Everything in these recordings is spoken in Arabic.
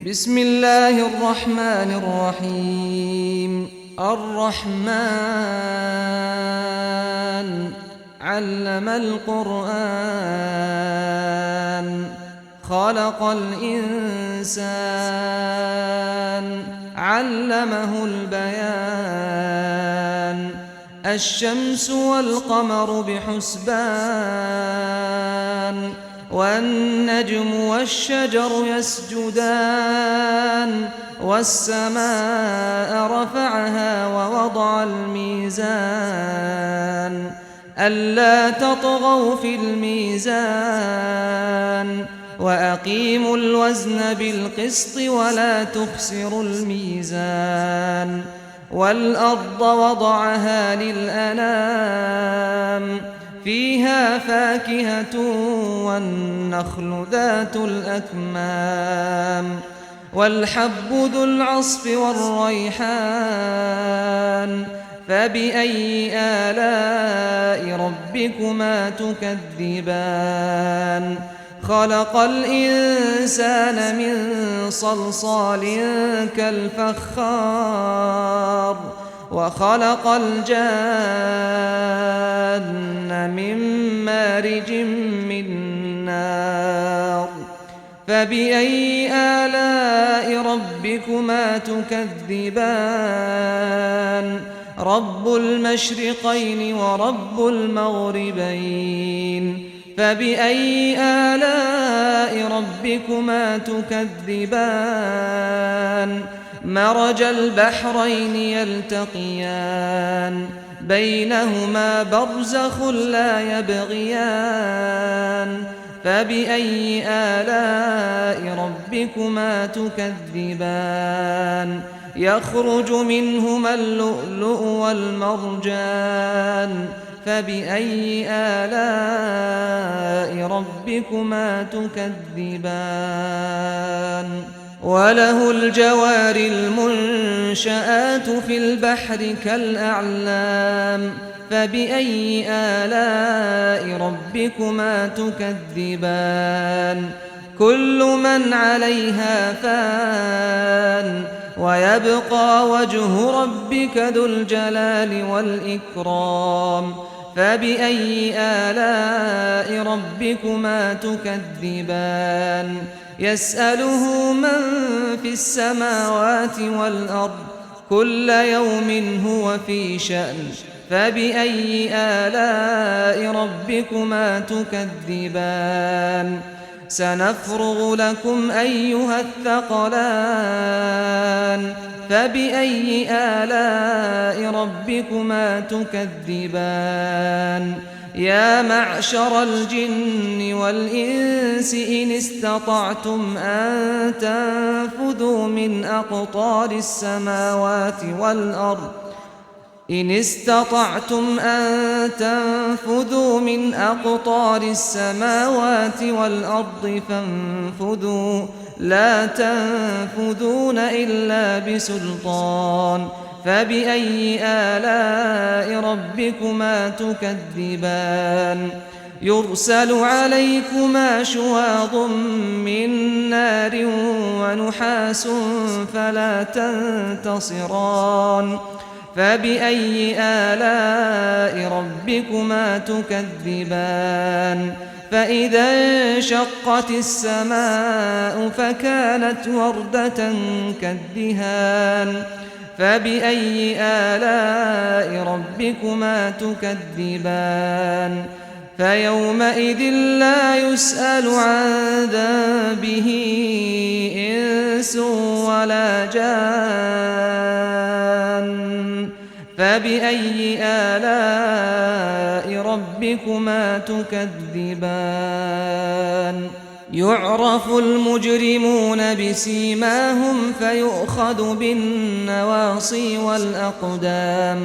بسم الله الرحمن الرحيم الرحمن علم القرآن خلق الإنسان علمه البيان الشمس والقمر بحسبان والنجم والشجر يسجدان والسماء رفعها ووضع الميزان ألا تطغوا في الميزان وأقيموا الوزن بالقسط ولا تخسروا الميزان والأرض وضعها للأنام فيها فاكهة والنخل ذات الأكمام والحب ذو العصف والريحان فبأي آلاء ربكما تكذبان خلق الإنسان من صلصال كالفخار وخلق الجان من مارج من نار فبأي آلاء ربكما تكذبان رب المشرقين ورب المغربين فبأي آلاء ربكما تكذبان مرج البحرين يلتقيان بينهما برزخ لا يبغيان فبأي آلاء ربكما تكذبان يخرج منهما اللؤلؤ والمرجان فبأي آلاء ربكما تكذبان وله الجوار المنشآت في البحر كالأعلام فبأي آلاء ربكما تكذبان كل من عليها فان ويبقى وجه ربك ذو الجلال والإكرام فبأي آلاء ربكما تكذبان يسأله من في السماوات والأرض كل يوم هو في شأن فبأي آلاء ربكما تكذبان سنفرغ لكم أيها الثقلان فبأي آلاء ربكما تكذبان يا معشر الجن والإنس إن استطعتم أن تنفذوا من أقطار السماوات والأرض إن استطعتم أن تنفذوا من أقطار السماوات والأرض فانفذوا لا تنفذون إلا بسلطان فبأي آلاء ربكما تكذبان يرسل عليكما شواظ من نار ونحاس فلا تنتصران فبأي آلاء ربكما تكذبان فإذا انشقت السماء فكانت وردة كالدهان فبأي آلاء ربكما تكذبان فيومئذ فلا يسأل عن ذنبه إنس ولا جان فبأي آلاء ربكما تكذبان يعرف المجرمون بسيماهم فيؤخذ بالنواصي والأقدام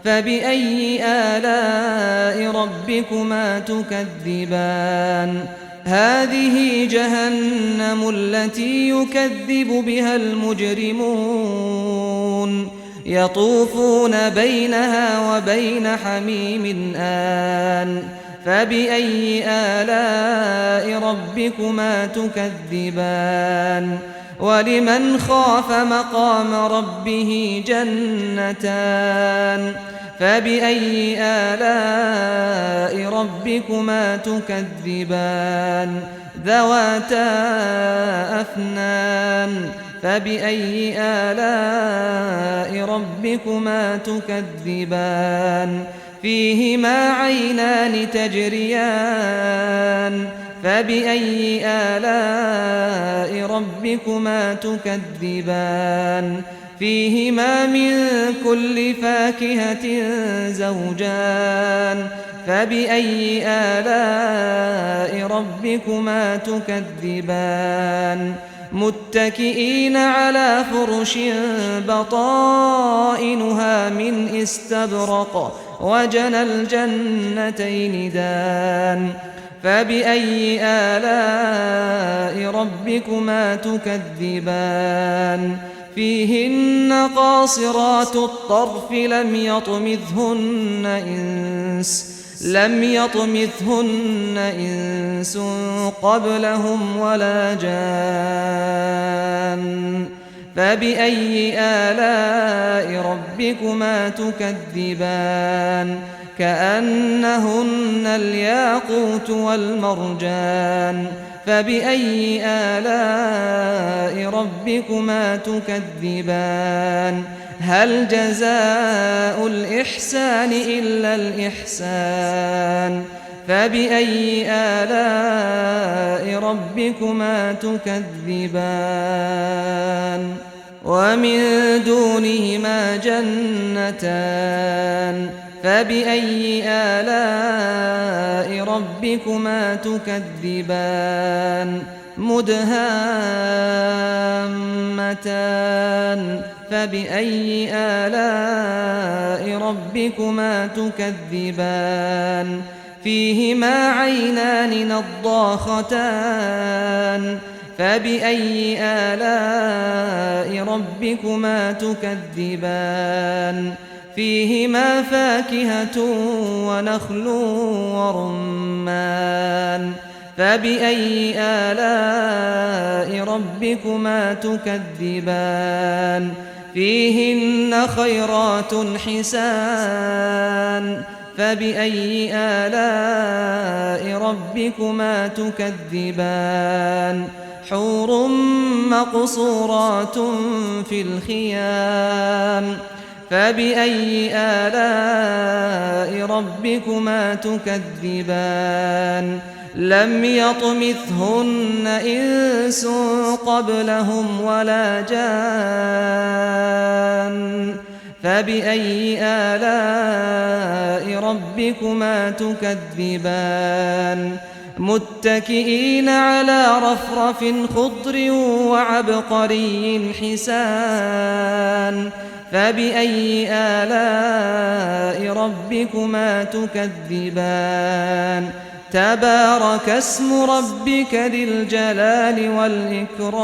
فبأي آلاء ربكما تكذبان هذه جهنم التي يكذب بها المجرمون يطوفون بينها وبين حميم آن فبأي آلاء ربكما تكذبان ولمن خاف مقام ربه جنتان فبأي آلاء ربكما تكذبان ذواتا أفنان فبأي آلاء ربكما تكذبان فيهما عينان تجريان فبأي آلاء ربكما تكذبان فيهما من كل فاكهة زوجان فبأي آلاء ربكما تكذبان متكئين على فرش بطائنها من استبرق وجنى الجنتين دان فبأي آلاء ربكما تكذبان فيهن قاصرات الطرف لم يطمثهن إنس قبلهم ولا جان فبأي آلاء ربكما تكذبان كأنهن الياقوت والمرجان فبأي آلاء ربكما تكذبان هل جزاء الإحسان إلا الإحسان فبأي آلاء ربكما تكذبان ومن دونهما جنتان فبأي آلاء ربكما تكذبان مدهامتان فبأي آلاء ربكما تكذبان فيهما عينان نضاختان فبأي آلاء ربكما تكذبان فيهما فاكهة ونخل ورمان فبأي آلاء ربكما تكذبان فيهن خيرات حسان فبأي آلاء ربكما تكذبان حور مقصورات في الخيام فبأي آلاء ربكما تكذبان لم يطمثهن إنس قبلهم ولا جان فبأي آلاء ربكما تكذبان متكئين على رفرف خضر وعبقري حسان فبأي آلاء ربكما تكذبان تبارك اسم ربك ذي الجلال والإكرام